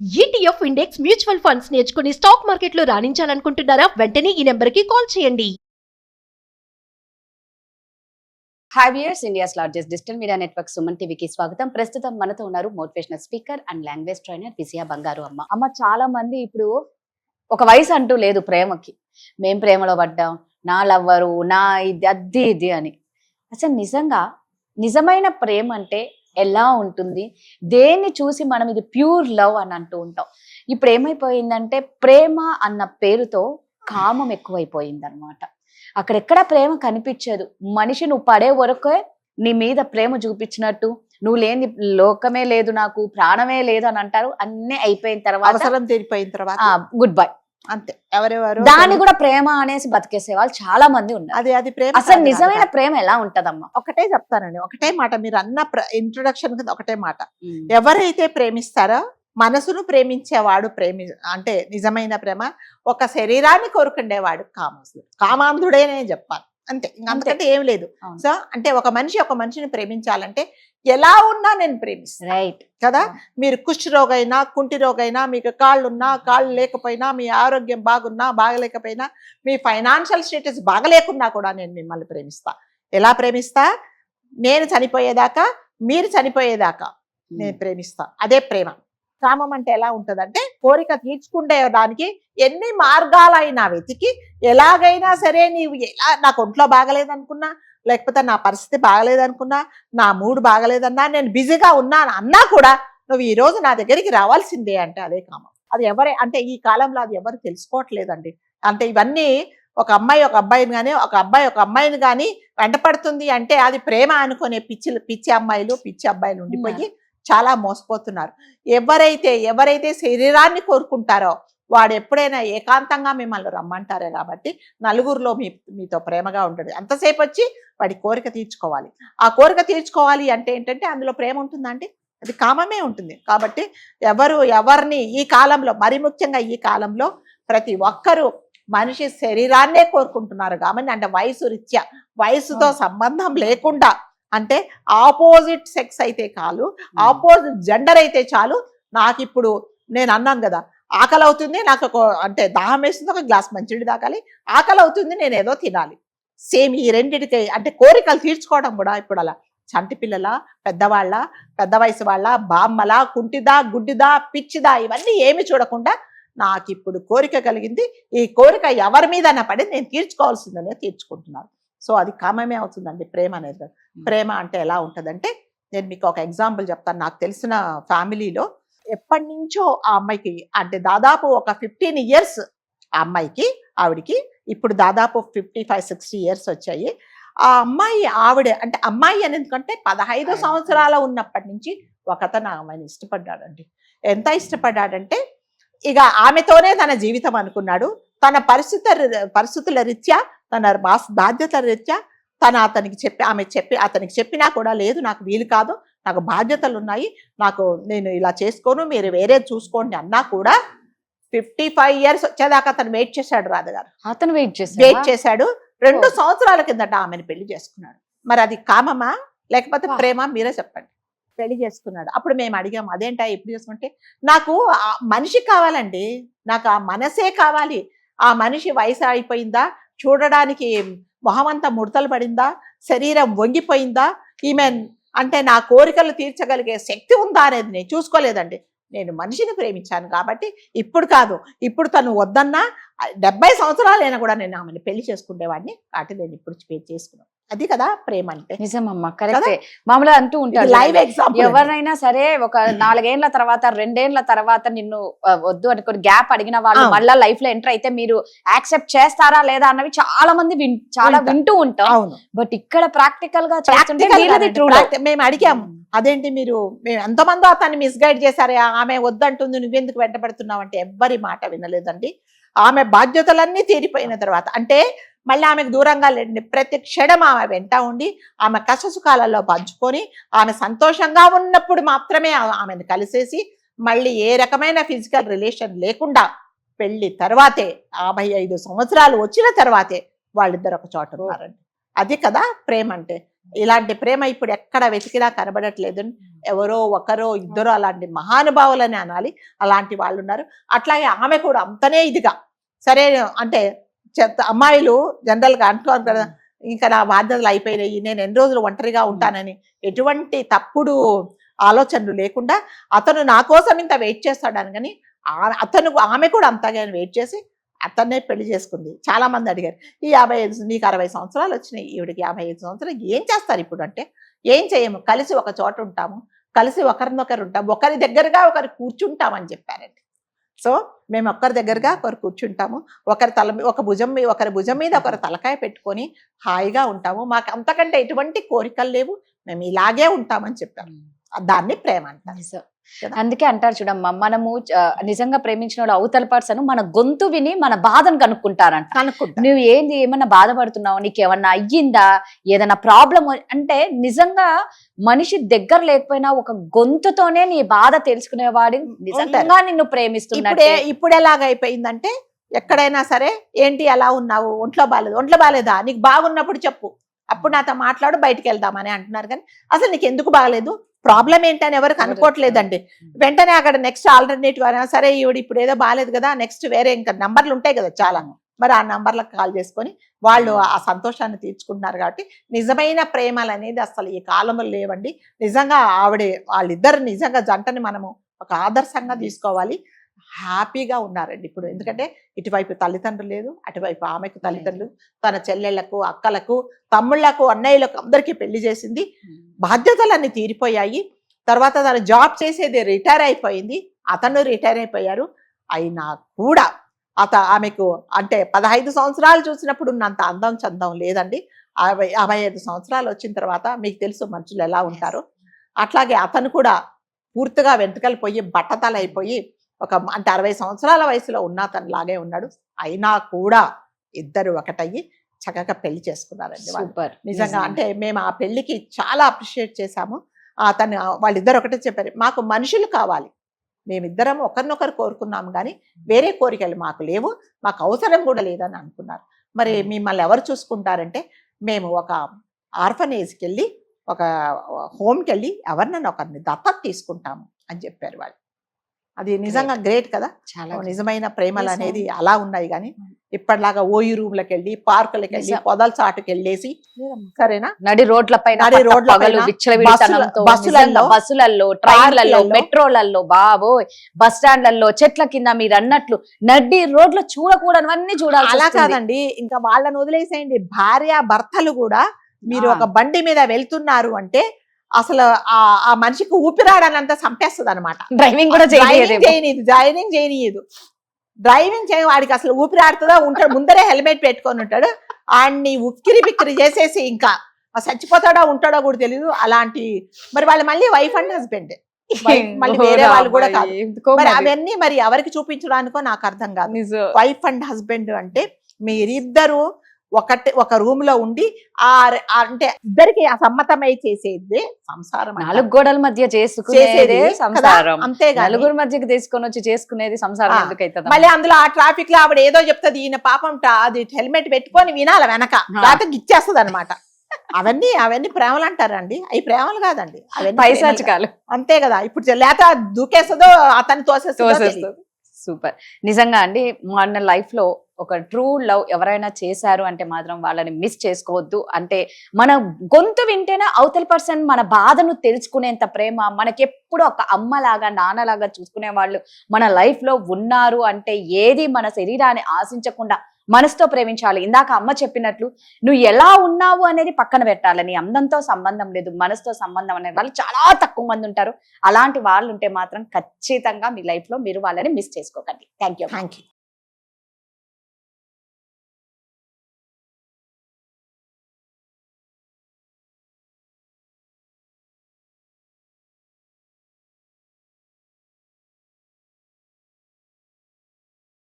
ETF index mutual funds నేర్చుకుని stock మార్కెట్లో రాణించాలనుకుంటున్నారా? వెంటనే ఈ నెంబర్కి కాల్ చేయండి. Hi viewers, India's largest digital media network Suman టీవీకి స్వాగతం. ప్రస్తుతం మనతో ఉన్నారు motivational speaker and language trainer Vijaya Bangaru Amma. అమ్మ, చాలా మంది ఇప్పుడు ఒక వయసు అంటూ లేదు ప్రేమకి. మేం ప్రేమలో పడ్డాం, నా లవ్వరు, నా ఇది ఇది అని. అసలు నిజంగా నిజమైన ప్రేమ అంటే ఎలా ఉంటుంది? దేన్ని చూసి మనం ఇది ప్యూర్ లవ్ అని అంటూ ఉంటాం. ఇప్పుడు ఏమైపోయిందంటే ప్రేమ అన్న పేరుతో కామం ఎక్కువైపోయింది అనమాట. అక్కడెక్కడ ప్రేమ కనిపించదు. మనిషి నువ్వు పడే వరకే నీ మీద ప్రేమ చూపించినట్టు, నువ్వు లేని లోకమే లేదు, నాకు ప్రాణమే లేదు అని అంటారు. అన్నీ అయిపోయిన తర్వాత, అవసరం తీరిపోయిన తర్వాత గుడ్ బై అంతే. ఎవరెవరు దాన్ని కూడా ప్రేమ అనేసి బతికేసే వాళ్ళు చాలా మంది ఉన్నారు. అది ప్రేమ. అసలు నిజమైన ప్రేమ ఎలా ఉంటదమ్మా? ఒకటే చెప్తానండి, ఒకటే మాట. మీరు అన్న ఇంట్రొడక్షన్ కింద ఒకటే మాట. ఎవరైతే ప్రేమిస్తారో మనసును ప్రేమించేవాడు అంటే నిజమైన ప్రేమ. ఒక శరీరాన్ని కోరుకుండేవాడు కామాంధుడేనే చెప్పాలి, అంతే. అంతకంటే ఏం లేదు. సో అంటే ఒక మనిషిని ప్రేమించాలంటే ఎలా ఉన్నా నేను ప్రేమిస్తాను, రైట్ కదా. మీరు కుష్టి రోగైనా, కుంటి రోగైనా, మీకు కాళ్ళున్నా, కాళ్ళు లేకపోయినా, మీ ఆరోగ్యం బాగున్నా బాగలేకపోయినా, మీ ఫైనాన్షియల్ స్టేటస్ బాగలేకున్నా కూడా నేను మిమ్మల్ని ప్రేమిస్తా. ఎలా ప్రేమిస్తా? నేను చనిపోయేదాకా, మీరు చనిపోయేదాకా నేను ప్రేమిస్తా. అదే ప్రేమ. కామం అంటే ఎలా ఉంటుందంటే కోరిక తీర్చుకునేదానికి ఎన్ని మార్గాలైనా వెతికి, ఎలాగైనా సరే నీవు నాకు ఒంట్లో బాగలేదనుకున్నా, లేకపోతే నా పరిస్థితి బాగలేదనుకున్నా, నా మూడ్ బాగలేదన్నా, నేను బిజీగా ఉన్నాను అన్నా కూడా నువ్వు ఈ రోజు నా దగ్గరికి రావాల్సిందే అంటే అదే కామం. అది అంటే ఈ కాలంలో అది ఎవరు తెలుసుకోవట్లేదండి. అంటే ఇవన్నీ ఒక అమ్మాయి ఒక అబ్బాయిని కానీ, ఒక అబ్బాయి ఒక అమ్మాయిని కానీ వెంటపడుతుంది అంటే అది ప్రేమ అనుకునే పిచ్చి అమ్మాయిలు, పిచ్చి అబ్బాయిలు ఉండిపోయి చాలా మోసపోతున్నారు. ఎవరైతే శరీరాన్ని కోరుకుంటారో వాడు ఎప్పుడైనా ఏకాంతంగా మిమ్మల్ని రమ్మంటారే. కాబట్టి నలుగురిలో మీతో ప్రేమగా ఉంటుంది. అంతసేపు వచ్చి వాడి కోరిక తీర్చుకోవాలి. ఆ కోరిక తీర్చుకోవాలి అంటే ఏంటంటే అందులో ప్రేమ ఉంటుందండి, అది కామమే ఉంటుంది. కాబట్టి ఎవరిని ఈ కాలంలో, మరి ముఖ్యంగా ఈ కాలంలో ప్రతి ఒక్కరూ మనిషి శరీరాన్నే కోరుకుంటున్నారు. కాబట్టి అంటే వయసుతో సంబంధం లేకుండా, అంటే ఆపోజిట్ సెక్స్ అయితే చాలు, ఆపోజిట్ జెండర్ అయితే చాలు. నాకు ఇప్పుడు నేను అన్నాను కదా, ఆకలి అవుతుంది, నాకు అంటే దాహం వేస్తుంది, ఒక గ్లాస్ మంచినీళ్ళు తాగాలి, ఆకలి అవుతుంది, నేను ఏదో తినాలి. సేమ్ ఈ రెండింటికి అంటే కోరికలు తీర్చుకోవడం కూడా ఇప్పుడు అలా. చంటి పిల్లల, పెద్దవాళ్ళ, పెద్ద వయసు వాళ్ళ, బామ్మల, కుంటిదా, గుడ్డిదా, పిచ్చిదా, ఇవన్నీ ఏమి చూడకుండా నాకు ఇప్పుడు కోరిక కలిగింది, ఈ కోరిక ఎవరి మీద పడి నేను తీర్చుకోవాల్సిందనే తీర్చుకుంటున్నాను. సో అది కామమే అవుతుందండి ప్రేమ అనేది. ప్రేమ అంటే ఎలా ఉంటుందంటే నేను మీకు ఒక ఎగ్జాంపుల్ చెప్తాను. నాకు తెలిసిన ఫ్యామిలీలో ఎప్పటి నుంచో ఆ అమ్మాయికి, అంటే దాదాపు ఒక 15 years ఆ అమ్మాయికి, ఆవిడికి ఇప్పుడు దాదాపు 55-60 years వచ్చాయి. ఆ అమ్మాయి అని ఎందుకంటే 15 సంవత్సరాల ఉన్నప్పటి నుంచి ఒకతను ఆమెను ఇష్టపడ్డాడండి. ఎంత ఇష్టపడ్డాడంటే ఇక ఆమెతోనే తన జీవితం అనుకున్నాడు. తన పరిస్థితుల రీత్యా, తన బాధ్యతల రీత్యా అతనికి చెప్పినా కూడా లేదు, నాకు వీలు కాదు, నాకు బాధ్యతలు ఉన్నాయి, నేను ఇలా చేసుకోను, మీరు వేరే చూసుకోండి అన్నా కూడా 55 years వచ్చేదాకా అతను వెయిట్ చేశాడు. రాధగారు అతను వెయిట్ చేశాడు. 2 సంవత్సరాల కిందట ఆమెను పెళ్లి చేసుకున్నాడు. మరి అది కామమా లేకపోతే ప్రేమ? మీరే చెప్పండి. పెళ్లి చేసుకున్నాడు. అప్పుడు మేము అడిగాము, అదేంటా ఎప్పుడు చేసుకుంటే, నాకు మనిషి కావాలండి, నాకు ఆ మనసే కావాలి. ఆ మనిషి వయసు అయిపోయిందా, చూడడానికి మొహమంతా ముడతలు పడిందా, శరీరం వంగిపోయిందా, ఈమె అంటే నా కోరికలు తీర్చగలిగే శక్తి ఉందా అనేది నేను చూసుకోలేదండి. నేను మనిషిని ప్రేమించాను కాబట్టి ఇప్పుడు కాదు, ఇప్పుడు తను వద్దన్నా 70 సంవత్సరాలైనా కూడా నేను ఆమెను పెళ్లి చేసుకునేవాడిని. కాబట్టి నేను ఇప్పుడు చేసుకున్నాను. అది కదా ప్రేమ అంటే. నిజమమ్మా, కరెక్టే. మామూలుగా అంటూ ఉంటారు, లైవ్ ఎగ్జాంపుల్. ఎవరైనా సరే ఒక 4 ఏళ్ల తర్వాత, 2 ఏళ్ల తర్వాత నిన్ను వద్దు అనుకుని గ్యాప్ అడిగిన వాళ్ళు మళ్ళా లైఫ్ లో ఎంటర్ అయితే మీరు యాక్సెప్ట్ చేస్తారా లేదా అన్నవి చాలా మంది వింటూ ఉంటాం. బట్ ఇక్కడ ప్రాక్టికల్ గా మేము అడిగాము, అదేంటి మేము ఎంతమందో అతన్ని మిస్గైడ్ చేశారే, ఆమె వద్దంటుంది, నువ్వెందుకు వెంటబడుతున్నావు అంటే ఎవ్వరి మాట వినలేదండి. ఆమె బాధ్యతలన్నీ తీరిపోయిన తర్వాత, అంటే మళ్ళీ ఆమెకు దూరంగా లేండి, ప్రతి క్షణం ఆమె వెంట ఉండి ఆమె కష్టసుఖాలలో పంచుకొని ఆమె సంతోషంగా ఉన్నప్పుడు మాత్రమే ఆమెను కలిసేసి మళ్ళీ ఏ రకమైన ఫిజికల్ రిలేషన్ లేకుండా పెళ్లి తర్వాతే 55 సంవత్సరాలు వచ్చిన తర్వాతే వాళ్ళిద్దరు ఒక చోట ఉన్నారండి. అది కదా ప్రేమ అంటే. ఇలాంటి ప్రేమ ఇప్పుడు ఎక్కడ వెతికినా కనబడట్లేదు. ఎవరో ఒకరో ఇద్దరో అలాంటి మహానుభావులని అనాలి, అలాంటి వాళ్ళు ఉన్నారు. అట్లాగే ఆమె కూడా అంతనే ఇదిగా సరే అంటే అమ్మాయిలు జనరల్గా అంటున్నారు కదా, ఇంకా నా బాధ్యతలు అయిపోయినాయి, నేను ఎన్ని రోజులు ఒంటరిగా ఉంటానని ఎటువంటి తప్పుడు ఆలోచనలు లేకుండా అతను నా కోసం ఇంత వెయిట్ చేస్తాడని, కానీ ఆమె కూడా అంతగా వెయిట్ చేసి అతన్నే పెళ్లి చేసుకుంది. చాలా మంది అడిగారు, ఈ 55 నీకు 60 సంవత్సరాలు వచ్చినాయి, ఈవిడికి 55 సంవత్సరాలు ఏం చేస్తారు ఇప్పుడు అంటే, ఏం చేయము, కలిసి ఒక చోట ఉంటాము, కలిసి ఒకరినొకరు ఉంటాము, ఒకరి దగ్గరగా ఒకరు కూర్చుంటామని చెప్పారండి. సో మేము ఒకరి దగ్గరగా ఒకరు కూర్చుంటాము, ఒకరి భుజం మీద ఒకరు తలకాయ పెట్టుకొని హాయిగా ఉంటాము, మాకు అంతకంటే ఎటువంటి కోరికలు లేవు, మేము ఇలాగే ఉంటామని చెప్పాము. దాన్ని ప్రేమ అంటారు. అందుకే అంటారు చూడమ్మా, మనము నిజంగా ప్రేమించిన వాళ్ళు అవతల పర్సన్ మన గొంతు విని మన బాధను కనుక్కుంటారంట. నువ్వు ఏమన్నా బాధపడుతున్నావు, నీకేమన్నా అయ్యిందా, ఏదైనా ప్రాబ్లం అంటే నిజంగా మనిషి దగ్గర లేకపోయినా ఒక గొంతుతోనే నీ బాధ తెలుసుకునేవాడు నిజంగా నిన్ను ప్రేమిస్తున్నాడు. ఇప్పుడు ఎలాగైపోయిందంటే ఎక్కడైనా సరే ఏంటి ఎలా ఉన్నావు, ఒంట్లో బాగాలేదా, నీకు బాగున్నప్పుడు చెప్పు, అప్పుడు నాతో మాట్లాడు, బయటికి వెళ్దామని అంటున్నారు. కానీ అసలు నీకు ఎందుకు బాగలేదు, ప్రాబ్లం ఏంటని ఎవరికి అనుకోవట్లేదండి. వెంటనే అక్కడ నెక్స్ట్ ఆల్టర్నేటివ్ అయినా సరే ఈవిడ ఇప్పుడు ఏదో బాగాలేదు కదా, నెక్స్ట్ వేరే ఇంకా నంబర్లు ఉంటాయి కదా చాలా, మరి ఆ నంబర్లకు కాల్ చేసుకొని వాళ్ళు ఆ సంతోషాన్ని తీర్చుకుంటున్నారు. కాబట్టి నిజమైన ప్రేమలు అనేది అసలు ఈ కాలంలో లేవండి. నిజంగా వాళ్ళిద్దరు నిజంగా జంటని మనము ఒక ఆదర్శంగా తీసుకోవాలి. హ్యాపీగా ఉన్నారండి ఇప్పుడు. ఎందుకంటే ఇటువైపు తల్లిదండ్రులు లేదు, అటువైపు ఆమెకు తల్లిదండ్రులు, తన చెల్లెళ్లకు, అక్కలకు, తమ్ముళ్లకు, అన్నయ్యలకు అందరికీ పెళ్లి చేసింది. బాధ్యతలన్నీ తీరిపోయాయి. తర్వాత తను జాబ్ చేసేది రిటైర్ అయిపోయింది, అతను రిటైర్ అయిపోయారు. అయినా కూడా ఆమెకు అంటే 15 సంవత్సరాలు చూసినప్పుడు ఉన్నంత అందం చందం లేదండి. 55 సంవత్సరాలు వచ్చిన తర్వాత మీకు తెలుసు మనుషులు ఎలా ఉంటారో, అట్లాగే అతను కూడా పూర్తిగా వెంట్రుకలు పోయి బట్టతలైపోయి అంటే 60 సంవత్సరాల వయసులో ఉన్న అతను లాగే ఉన్నాడు. అయినా కూడా ఇద్దరు ఒకటయ్యి చక్కగా పెళ్లి చేసుకున్నారండి. సూపర్. నిజంగా అంటే మేము ఆ పెళ్లికి చాలా అప్రిషియేట్ చేశాము. వాళ్ళిద్దరు ఒకటే చెప్పారు, మాకు మనుషులు కావాలి, మేమిద్దరం ఒకరినొకరు కోరుకున్నాము కానీ వేరే కోరికలు మాకు లేవు, మాకు అవసరం కూడా లేదని అనుకున్నారు. మరి మిమ్మల్ని ఎవరు చూసుకుంటారంటే, మేము ఒక ఆర్ఫనేజ్కి వెళ్ళి ఒక హోమ్కి వెళ్ళి ఎవరినైనా ఒకరిని దత్తత తీసుకుంటాము అని చెప్పారు వాళ్ళు. అది నిజంగా గ్రేట్ కదా. చాలా నిజమైన ప్రేమలు అనేది అలా ఉన్నాయి. కానీ ఇప్పటిలాగా ఓయి రూమ్లకు వెళ్ళి, పార్కులకు వెళ్ళి, పొదల చాటుకు వెళ్ళేసి సరేనా నడి రోడ్ల పైన, బస్సులలో, ట్రైన్లలో, మెట్రోలలో, బాబోయ్ బస్ స్టాండ్లలో, చెట్ల కింద మీరు అన్నట్లు నడి రోడ్లు చూడకూడనివన్నీ చూడాలి. అలా కాదండి, ఇంకా వాళ్ళని వదిలేసేయండి. భార్య భర్తలు కూడా మీరు ఒక బండి మీద వెళ్తున్నారు అంటే అసలు ఆ మనిషికి ఊపిరాడనంతా చంపేస్తుంది అనమాట. డ్రైవింగ్ కూడా చేయనీయదు. డ్రైవింగ్ చేయ వాడికి అసలు ఊపిరాడుతుందా ఉంటాడు, ముందరే హెల్మెట్ పెట్టుకొని ఉంటాడు, ఆడిని ఉక్కిరి బిక్కిరి చేసేసి ఇంకా చచ్చిపోతాడో ఉంటాడో కూడా తెలియదు. అలాంటి మరి వాళ్ళు మళ్ళీ వైఫ్ అండ్ హస్బెండ్, మళ్ళీ వేరే వాళ్ళు కూడా కాదు. మరి అవన్నీ మరి ఎవరికి చూపించడానికో నాకు అర్థం కాదు. వైఫ్ అండ్ హస్బెండ్ అంటే మీరిద్దరు ఒక రూమ్ లో ఉండి అంటే ఇద్దరికి సమ్మతమై చేసేది సంసారం. 4 గోడల మధ్య చేసుకునేది సంసారం, అంతేగా నలుగురు మధ్యకి తీసుకొని వచ్చి చేసుకునేది సంసారం ఎందుకైతే. మళ్ళీ అందులో ఆ ట్రాఫిక్ లో ఆవిడ ఏదో చెప్తుంది, ఈయన పాపం అది హెల్మెట్ పెట్టుకొని వినాలి వెనక, లేకపోతే గిచ్చేస్తుంది అనమాట. అవన్నీ ప్రేమలు అంటారండి, అవి ప్రేమలు కాదండి, అవన్నీ పైశాచికాలు అంతే కదా. ఇప్పుడు లేత దూకేస్తుందో అతను తోసేస్తుంది. సూపర్. నిజంగా అండి, మన లైఫ్ లో ఒక ట్రూ లవ్ ఎవరైనా చేశారు అంటే మాత్రం వాళ్ళని మిస్ చేసుకోవద్దు. అంటే మన గొంతు వింటేనే అవతల పర్సన్ మన బాధను తెలుసుకునేంత ప్రేమ, మనకెప్పుడు ఒక అమ్మలాగా నాన్నలాగా చూసుకునే వాళ్ళు మన లైఫ్ లో ఉన్నారు అంటే ఏది మన శరీరాన్ని ఆశించకుండా మనసుతో ప్రేమించాలి. ఇందాక అమ్మ చెప్పినట్లు నువ్వు ఎలా ఉన్నావు అనేది పక్కన పెట్టాలని, అందంతో సంబంధం లేదు, మనసుతో సంబంధం అనే వాళ్ళు చాలా తక్కువ మంది ఉంటారు. అలాంటి వాళ్ళు ఉంటే మాత్రం ఖచ్చితంగా మీ లైఫ్ లో మీరు వాళ్ళని మిస్ చేసుకోకండి. Thank you.